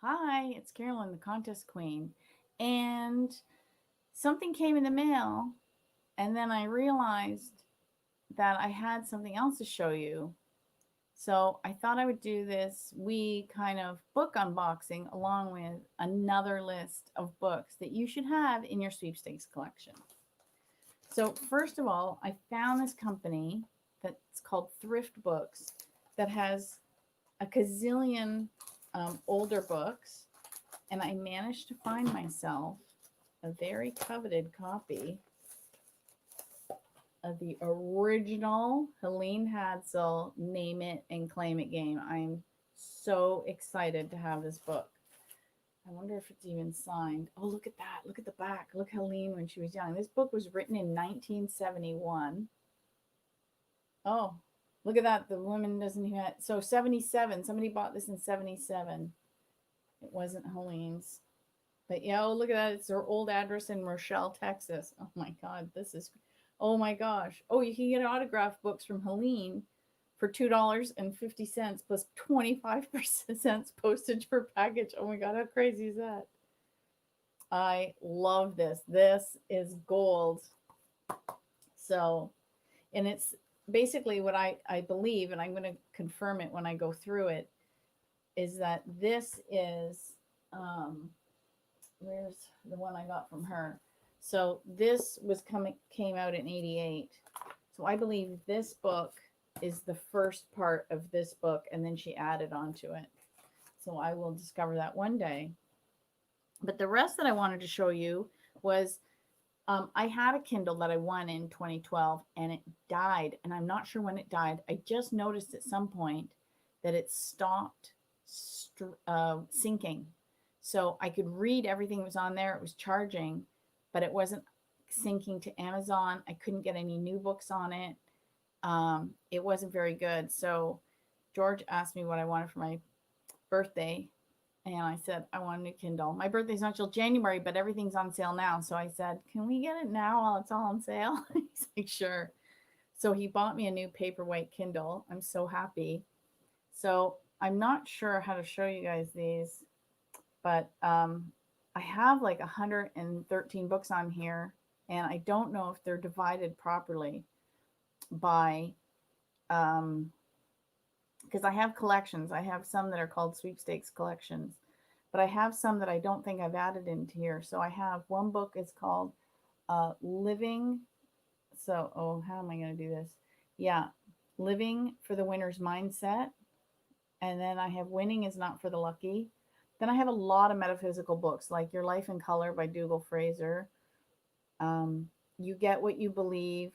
Hi, it's Carolyn, the contest queen. And something came in the mail, and then I realized that I had something else to show you. So I thought I would do this wee kind of book unboxing along with another list of books that you should have in your sweepstakes collection. So, first of all, I found this company that's called Thrift Books that has a gazillion older books, and I managed to find myself a very coveted copy of the original Helene Hadsel Name It and Claim It game. I'm so excited to have this book. I wonder if it's even signed. Oh, look at that. Look at the back. Look Helene when she was young. This book was written in 1971. Oh, look at that. The woman doesn't even have, so 77. Somebody bought this in 77. It wasn't Helene's. But yeah, oh, look at that. It's her old address in Rochelle, Texas. Oh my God, this is, oh my gosh. Oh, you can get autograph books from Helene for $2.50 plus 25% postage per package. Oh my God, how crazy is that? I love this. This is gold. So, and it's basically what I believe, and I'm going to confirm it when I go through it, is that this is where's the one I got from her? So this was coming came out in 88. So I believe this book is the first part of this book and then she added on to it. So I will discover that one day. But the rest that I wanted to show you was I had a Kindle that I won in 2012 and it died. And I'm not sure when it died. I just noticed at some point that it stopped syncing. So I could read everything that was on there. It was charging, but it wasn't syncing to Amazon. I couldn't get any new books on it. It wasn't very good. So George asked me what I wanted for my birthday. And I said, I want a new Kindle. My birthday's not till January, but everything's on sale now. So I said, can we get it now while it's all on sale? He's like, sure. So he bought me a new paperweight Kindle. I'm so happy. So I'm not sure how to show you guys these, but I have like 113 books on here, and I don't know if they're divided properly by because I have collections. I have some that are called sweepstakes collections, but I have some that I don't think I've added into here. So I have one book is called Living. So, oh, how am I going to do this? Yeah, Living for the Winner's Mindset. And then I have Winning is Not for the Lucky. Then I have a lot of metaphysical books like Your Life in Color by Dougal Fraser. You Get What You Believe.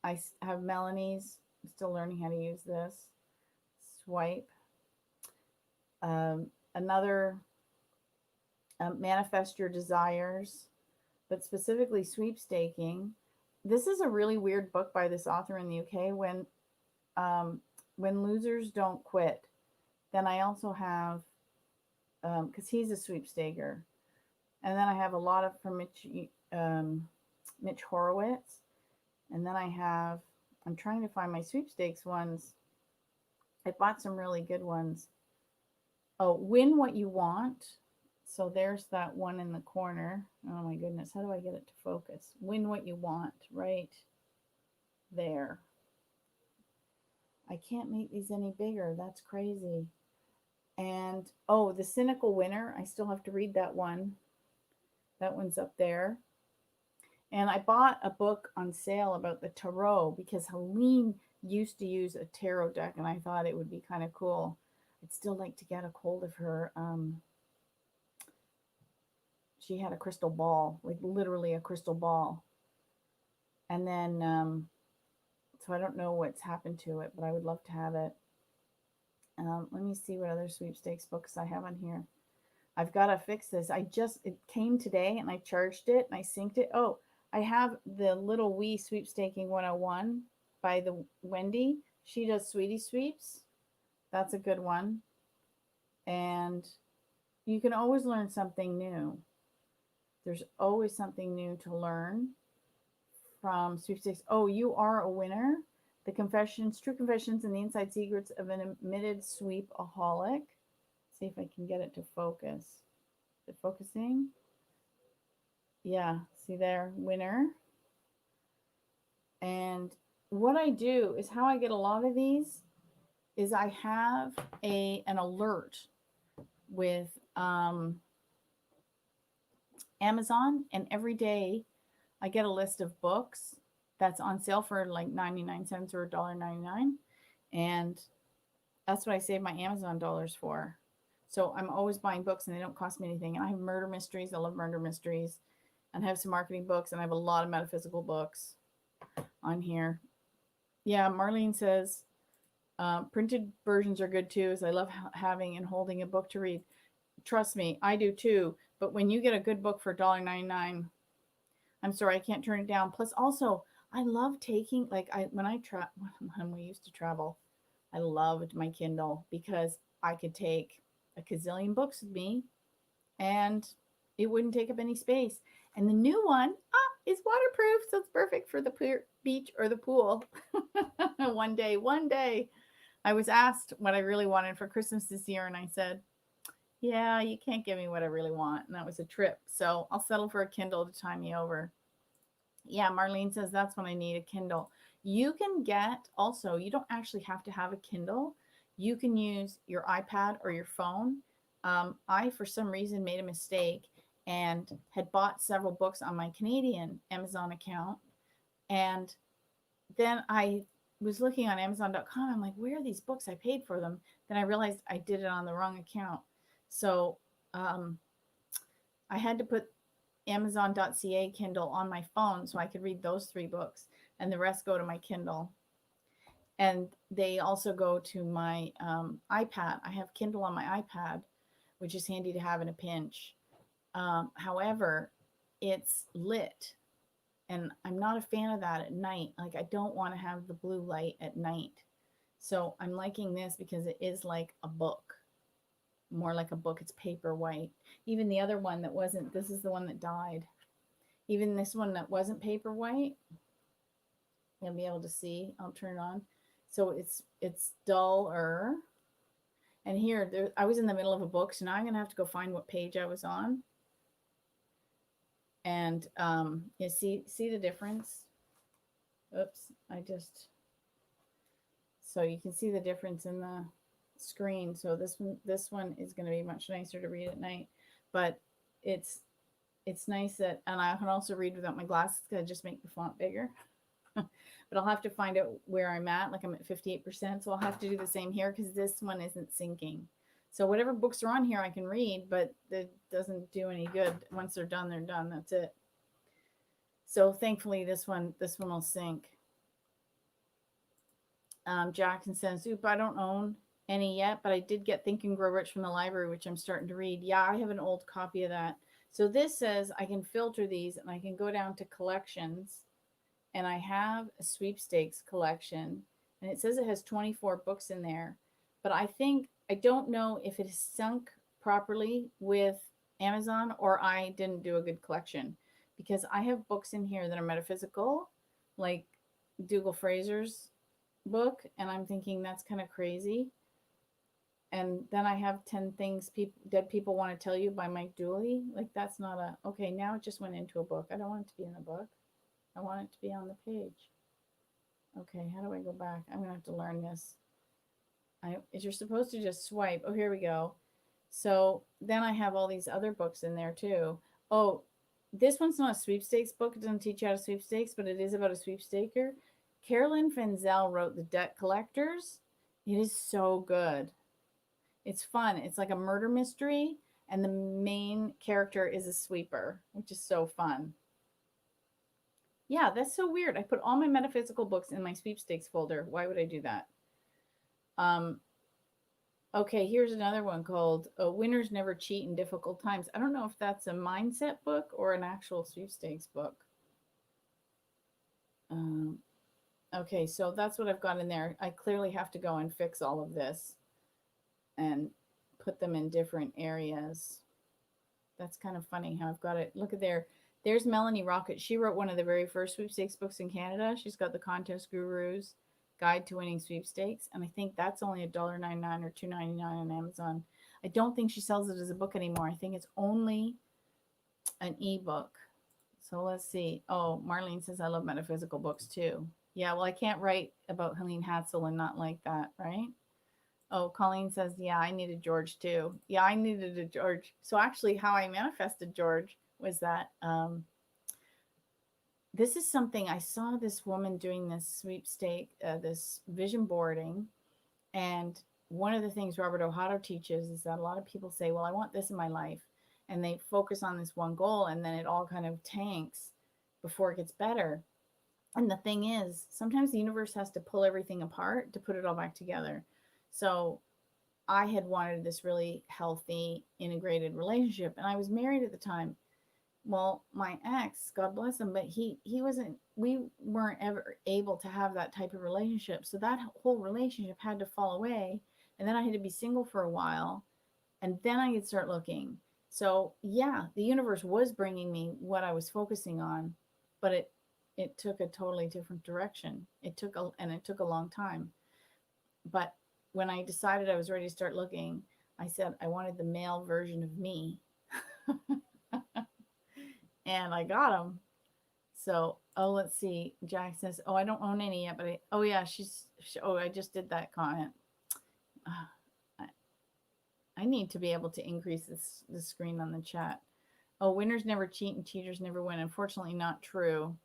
I have Melanie's. I'm still learning how to use this. Swipe. Another Manifest Your Desires, but specifically Sweepstaking. This is a really weird book by this author in the UK. When Losers Don't Quit. Then I also have because he's a sweepstaker, and then I have a lot of from Mitch Horowitz, and then I have I'm trying to find my sweepstakes ones. I bought some really good ones. Oh, Win What You Want. So there's that one in the corner. Oh my goodness, how do I get it to focus? Win What You Want, right there. I can't make these any bigger. That's crazy. And oh, The Cynical Winner. I still have to read that one. That one's up there. And I bought a book on sale about the tarot because Helene used to use a tarot deck, and I thought it would be kind of cool. I'd still like to get a hold of her. She had a crystal ball, like literally a crystal ball. And then, so I don't know what's happened to it, but I would love to have it. Let me see what other sweepstakes books I have on here. I've got to fix this. It came today and I charged it and I synced it. Oh, I have the Little Wee Sweepstaking 101 by the Wendy. She does Sweetie Sweeps. That's a good one. And you can always learn something new. There's always something new to learn from sweepstakes. Oh, You Are a Winner. The Confessions, True Confessions and the Inside Secrets of an Admitted Sweepaholic. See if I can get it to focus. Is it focusing? Yeah, see there, winner. And what I do is how I get a lot of these is I have an alert with Amazon, and every day I get a list of books that's on sale for like 99 cents or $1.99. And that's what I save my Amazon dollars for. So I'm always buying books and they don't cost me anything. And I have murder mysteries. I love murder mysteries. And I have some marketing books and I have a lot of metaphysical books on here. Yeah, Marlene says printed versions are good too, as I love having and holding a book to read. Trust me, I do too. But when you get a good book for $1.99, I'm sorry, I can't turn it down. Plus, also, I love taking like I when I when we used to travel, I loved my Kindle because I could take a gazillion books with me and it wouldn't take up any space. And the new one is waterproof, so it's perfect for the beach or the pool. One day, I was asked what I really wanted for Christmas this year, and I said, "Yeah, you can't give me what I really want," and that was a trip. So I'll settle for a Kindle to tie me over. Yeah, Marlene says that's when I need a Kindle. You can get also, you don't actually have to have a Kindle. You can use your iPad or your phone. I, for some reason, made a mistake and had bought several books on my Canadian Amazon account. And then I was looking on Amazon.com. I'm like, where are these books? I paid for them. Then I realized I did it on the wrong account. So um, I had to put Amazon.ca Kindle on my phone so I could read those 3 books, and the rest go to my Kindle. And they also go to my iPad. I have Kindle on my iPad, which is handy to have in a pinch. However, it's lit, and I'm not a fan of that at night. Like, I don't want to have the blue light at night. So I'm liking this because it is like a book, more like a book. It's paper white. Even the other one that wasn't, this is the one that died. Even this one that wasn't paper white, you'll be able to see. I'll turn it on. So it's duller. And here, I was in the middle of a book, so now I'm gonna have to go find what page I was on. And you see the difference. Oops, so you can see the difference in the screen. So this one is going to be much nicer to read at night, but it's nice that, and I can also read without my glasses because I just make the font bigger. But I'll have to find out where I'm at. Like, I'm at 58%, so I'll have to do the same here because this one isn't syncing. So whatever books are on here, I can read, but it doesn't do any good. Once they're done, they're done. That's it. So thankfully, this one will sync. Jackson says, "Oop, I don't own any yet, but I did get Think and Grow Rich from the library, which I'm starting to read." Yeah, I have an old copy of that. So this says I can filter these and I can go down to collections, and I have a sweepstakes collection, and it says it has 24 books in there. But I don't know if it is sunk properly with Amazon or I didn't do a good collection, because I have books in here that are metaphysical, like Dougal Fraser's book, and I'm thinking that's kind of crazy. And then I have 10 things dead people want to tell you by Mike Dooley. Like, that's not okay, now it just went into a book. I don't want it to be in a book. I want it to be on the page. Okay, how do I go back? I'm gonna have to learn this. You're supposed to just swipe. Oh, here we go. So then I have all these other books in there too. Oh, this one's not a sweepstakes book. It doesn't teach you how to sweepstakes, but it is about a sweepstaker. Carolyn Fenzel wrote The Debt Collectors. It is so good. It's fun. It's like a murder mystery, and the main character is a sweeper, which is so fun. Yeah, that's so weird. I put all my metaphysical books in my sweepstakes folder. Why would I do that? Okay, here's another one called Winners Never Cheat in Difficult Times. I don't know if that's a mindset book or an actual sweepstakes book. Okay, so that's what I've got in there. I clearly have to go and fix all of this and put them in different areas. That's kind of funny how I've got it. Look at there. There's Melanie Rocket. She wrote one of the very first sweepstakes books in Canada. She's got the Contest Gurus Guide to Winning Sweepstakes, and I think that's only $1.99 or $2.99 on Amazon. I don't think she sells it as a book anymore. I think it's only an ebook. So let's see. Oh, Marlene says I love metaphysical books too. Yeah, well, I can't write about Helene Hatzel and not like that, right? Oh, Colleen says, yeah, I needed George too. Yeah, I needed a George. So actually, how I manifested George was that this is something I saw this woman doing this sweepstake, this vision boarding. And one of the things Robert Ohado teaches is that a lot of people say, well, I want this in my life. And they focus on this one goal and then it all kind of tanks before it gets better. And the thing is, sometimes the universe has to pull everything apart to put it all back together. So I had wanted this really healthy, integrated relationship. And I was married at the time. Well, my ex, God bless him, but he wasn't, we weren't ever able to have that type of relationship. So that whole relationship had to fall away. And then I had to be single for a while. And then I could start looking. So yeah, the universe was bringing me what I was focusing on, but it took a totally different direction. It took a long time. But when I decided I was ready to start looking, I said I wanted the male version of me. And I got him. So, oh, let's see. Jack says, "Oh, I don't own any yet, but oh yeah, oh, I just did that comment. Uh, I, I need to be able to increase the screen on the chat. Oh, winners never cheat and cheaters never win. Unfortunately, not true.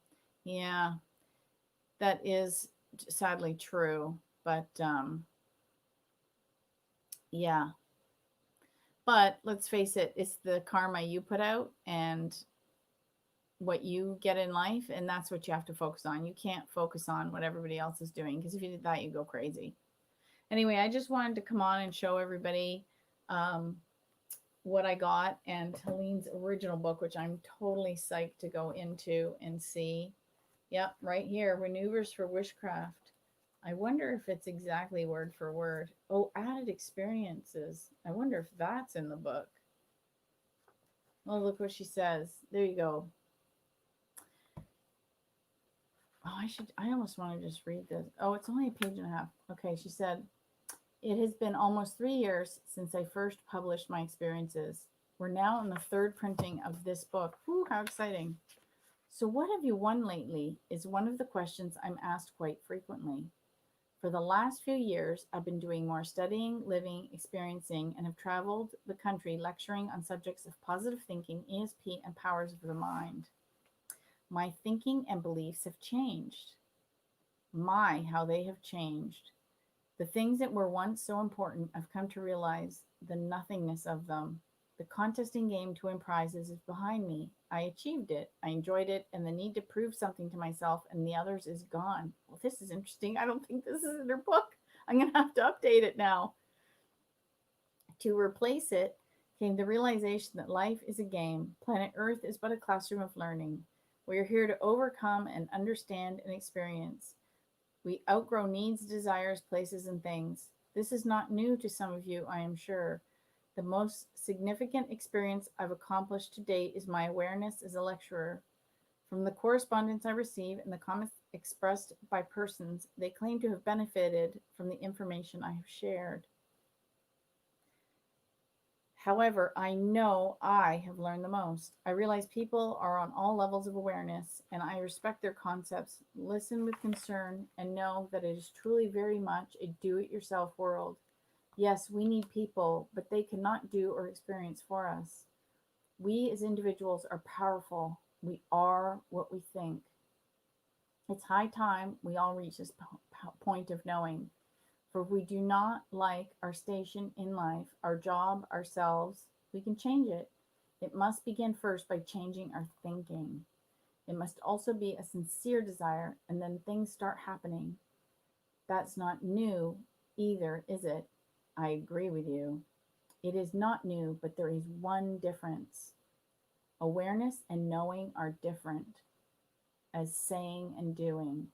Yeah, that is sadly true. But yeah, but let's face it, it's the karma you put out and what you get in life, and that's what you have to focus on. You can't focus on what everybody else is doing because if you did that, you go crazy. Anyway, I just wanted to come on and show everybody um, what I got and Helene's original book, which I'm totally psyched to go into and see. Yep, right here, Maneuvers for Witchcraft. I wonder if it's exactly word for word. Oh, added experiences. I wonder if that's in the book. Oh, look what she says. There you go. Oh, I almost want to just read this. Oh, it's only a page and a half. Okay, she said, it has been almost 3 years since I first published my experiences. We're now in the third printing of this book. Whew, how exciting. So, what have you won lately? Is one of the questions I'm asked quite frequently. For the last few years, I've been doing more studying, living, experiencing, and have traveled the country lecturing on subjects of positive thinking, ESP, and powers of the mind. My thinking and beliefs have changed. My, how they have changed. The things that were once so important, I've come to realize the nothingness of them. The contesting game to win prizes is behind me. I achieved it. I enjoyed it, and the need to prove something to myself and the others is gone. Well, this is interesting. I don't think this is in her book. I'm going to have to update it now. To replace it came the realization that life is a game. Planet Earth is but a classroom of learning. We are here to overcome and understand and experience. We outgrow needs, desires, places, and things. This is not new to some of you, I am sure. The most significant experience I've accomplished to date is my awareness as a lecturer. From the correspondence I receive and the comments expressed by persons, they claim to have benefited from the information I have shared. However, I know I have learned the most. I realize people are on all levels of awareness, and I respect their concepts, listen with concern, and know that it is truly very much a do it yourself world. Yes, we need people, but they cannot do or experience for us. We as individuals are powerful. We are what we think. It's high time we all reach this point of knowing. For if we do not like our station in life, our job, ourselves, we can change it. It must begin first by changing our thinking. It must also be a sincere desire, and then things start happening. That's not new either, is it? I agree with you. It is not new, but there is one difference. Awareness and knowing are different as saying and doing.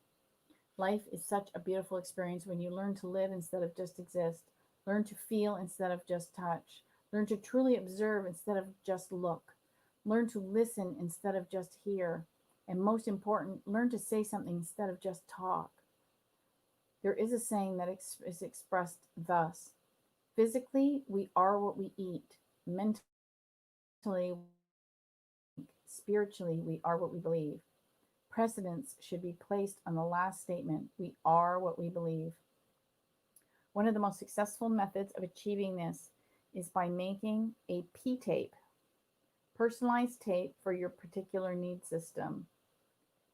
Life is such a beautiful experience when you learn to live instead of just exist, learn to feel instead of just touch, learn to truly observe instead of just look, learn to listen instead of just hear, and most important, learn to say something instead of just talk. There is a saying that is expressed thus: Physically, we are what we eat. Mentally, we are what we think. Spiritually, we are what we believe. Precedence should be placed on the last statement. We are what we believe. One of the most successful methods of achieving this is by making a P tape, personalized tape for your particular need system.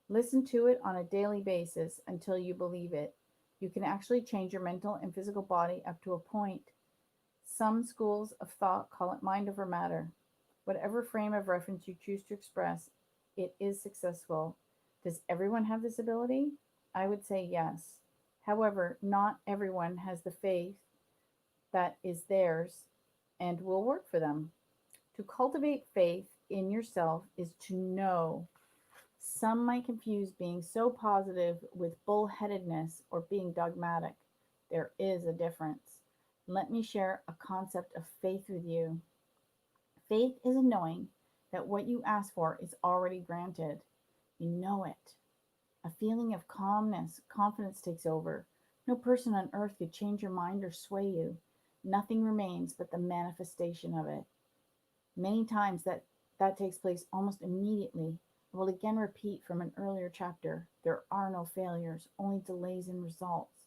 Listen to it on a daily basis until you believe it. You can actually change your mental and physical body up to a point. Some schools of thought call it mind over matter. Whatever frame of reference you choose to express, it is successful. Does everyone have this ability? I would say yes. However, not everyone has the faith that is theirs and will work for them. To cultivate faith in yourself is to know. Some might confuse being so positive with bullheadedness or being dogmatic. There is a difference. Let me share a concept of faith with you. Faith is a knowing that what you ask for is already granted. You know it. A feeling of calmness, confidence takes over. No person on earth could change your mind or sway you. Nothing remains but the manifestation of it. Many times that takes place almost immediately. I will again repeat from an earlier chapter. There are no failures, only delays in results.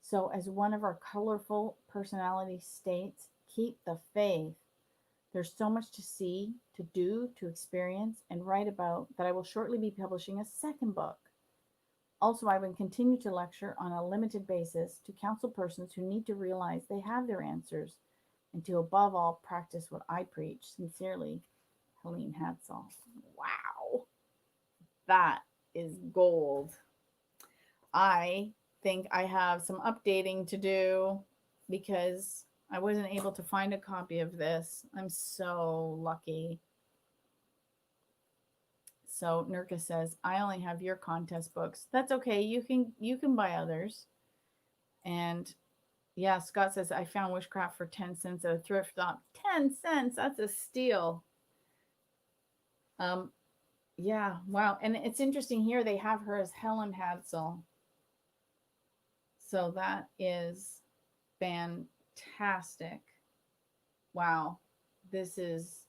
So, as one of our colorful personality states, keep the faith. There's so much to see, to do, to experience, and write about that I will shortly be publishing a second book. Also, I will continue to lecture on a limited basis to counsel persons who need to realize they have their answers and to, above all, practice what I preach. Sincerely, Helene Hadsall. Wow, that is gold. I think I have some updating to do because I wasn't able to find a copy of this. I'm so lucky. So Nurka says, I only have your contest books. That's okay. You can buy others. And yeah, Scott says, I found Witchcraft for 10 cents at a thrift shop. 10 cents. That's a steal. Um, yeah, wow. And it's interesting here. They have her as Helen Hadsall. So that is fantastic. Wow. This is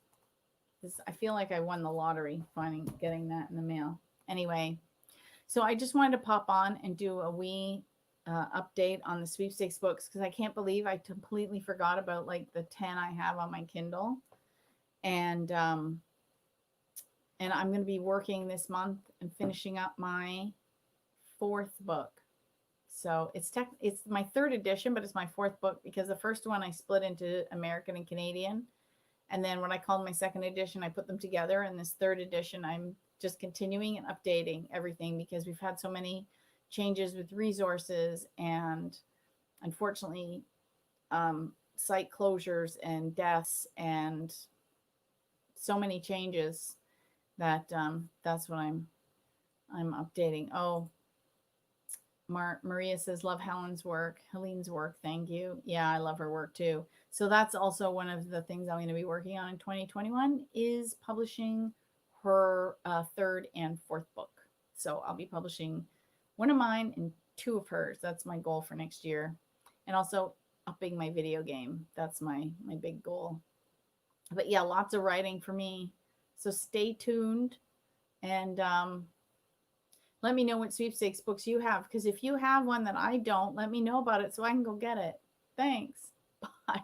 this I feel like I won the lottery finding getting that in the mail. Anyway, so I just wanted to pop on and do a wee update on the sweepstakes books because I can't believe I completely forgot about like the 10 I have on my Kindle. And and I'm going to be working this month and finishing up my fourth book. So it's my third edition, but it's my fourth book because the first one I split into American and Canadian. And then when I called my second edition, I put them together. And this third edition, I'm just continuing and updating everything because we've had so many changes with resources and unfortunately site closures and deaths and so many changes that that's what I'm updating. Oh, Maria says, love Helene's work. Thank you. Yeah, I love her work too. So that's also one of the things I'm going to be working on in 2021 is publishing her third and fourth book. So I'll be publishing one of mine and two of hers. That's my goal for next year. And also upping my video game. That's my big goal. But yeah, lots of writing for me. So stay tuned and let me know what sweepstakes books you have. Because if you have one that I don't, let me know about it so I can go get it. Thanks. Bye.